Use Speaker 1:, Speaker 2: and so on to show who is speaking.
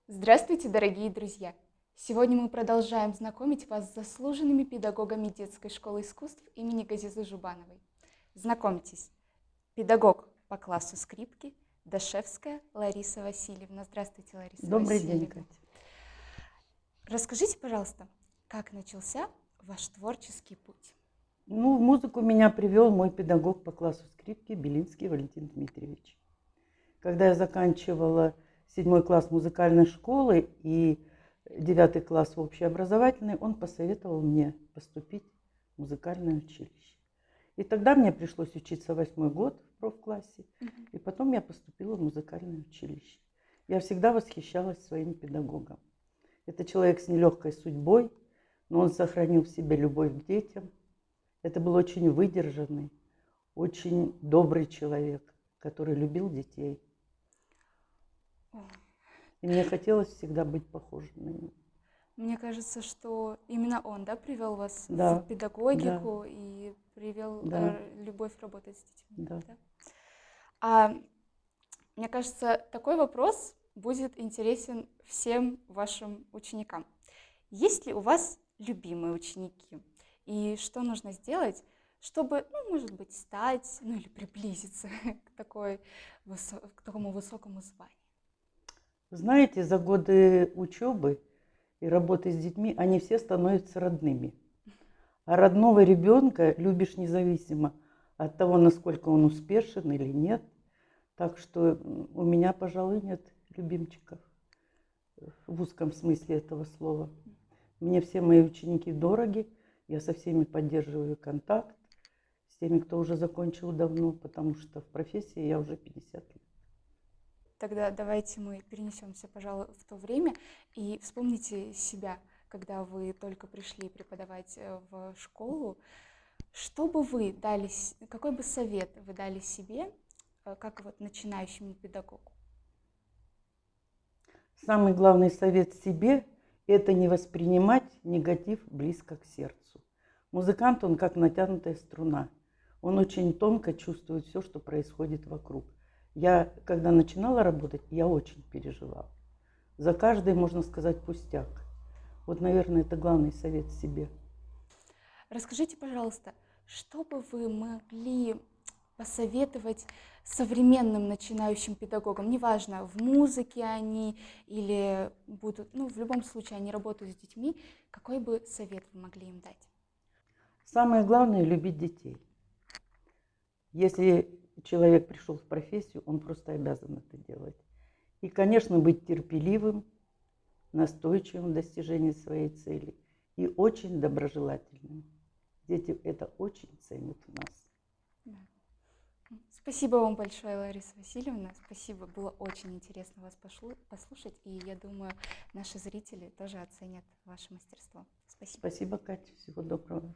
Speaker 1: Здравствуйте, дорогие друзья! Сегодня мы продолжаем знакомить вас с заслуженными педагогами детской школы искусств имени Газизы Жубановой. Знакомьтесь, педагог по классу скрипки Дашевская Лариса Васильевна. Здравствуйте, Лариса
Speaker 2: Добрый день,
Speaker 1: Васильевна.
Speaker 2: Катя.
Speaker 1: Расскажите, пожалуйста, как начался ваш творческий путь?
Speaker 2: В музыку меня привел мой педагог по классу скрипки Белинский Валентин Дмитриевич. Когда я заканчивала 7 класс музыкальной школы и 9 класс в общеобразовательный, он посоветовал мне поступить в музыкальное училище. И тогда мне пришлось учиться 8 год в профклассе, и потом я поступила в музыкальное училище. Я всегда восхищалась своим педагогом. Это человек с нелегкой судьбой, но он сохранил в себе любовь к детям. Это был очень выдержанный, очень добрый человек, который любил детей. И мне хотелось всегда быть похожей на него.
Speaker 1: Мне кажется, что именно он, да, привел вас в
Speaker 2: Да, да,
Speaker 1: педагогику и привел
Speaker 2: да,
Speaker 1: любовь работать с детьми.
Speaker 2: да.
Speaker 1: Да? А мне кажется, такой вопрос будет интересен всем вашим ученикам. Есть ли у вас любимые ученики? И что нужно сделать, чтобы, может быть, стать, или приблизиться к такому высокому званию?
Speaker 2: Знаете, за годы учебы и работы с детьми они все становятся родными. А родного ребенка любишь независимо от того, насколько он успешен или нет. Так что у меня, пожалуй, нет любимчиков в узком смысле этого слова. Мне все мои ученики дороги, я со всеми поддерживаю контакт, с теми, кто уже закончил давно, потому что в профессии я уже 50 лет.
Speaker 1: Тогда давайте мы перенесемся, пожалуй, в то время и вспомните себя, когда вы только пришли преподавать в школу. Что бы вы дали, какой бы совет вы дали себе, как вот начинающему педагогу?
Speaker 2: Самый главный совет себе – это не воспринимать негатив близко к сердцу. Музыкант, он как натянутая струна. Он очень тонко чувствует все, что происходит вокруг. Я, когда начинала работать, я очень переживала. За каждый, можно сказать, пустяк. Вот, наверное, это главный совет себе.
Speaker 1: Расскажите, пожалуйста, что бы вы могли посоветовать современным начинающим педагогам? Неважно, в музыке они или будут, в любом случае они работают с детьми. Какой бы совет вы могли им дать?
Speaker 2: Самое главное – любить детей. Если человек пришел в профессию, он просто обязан это делать. И, конечно, быть терпеливым, настойчивым в достижении своей цели и очень доброжелательным. Дети это очень ценят у нас.
Speaker 1: Да. Спасибо вам большое, Лариса Васильевна. Спасибо, было очень интересно вас послушать, и я думаю, наши зрители тоже оценят ваше мастерство. Спасибо.
Speaker 2: Спасибо, Катя. Всего доброго.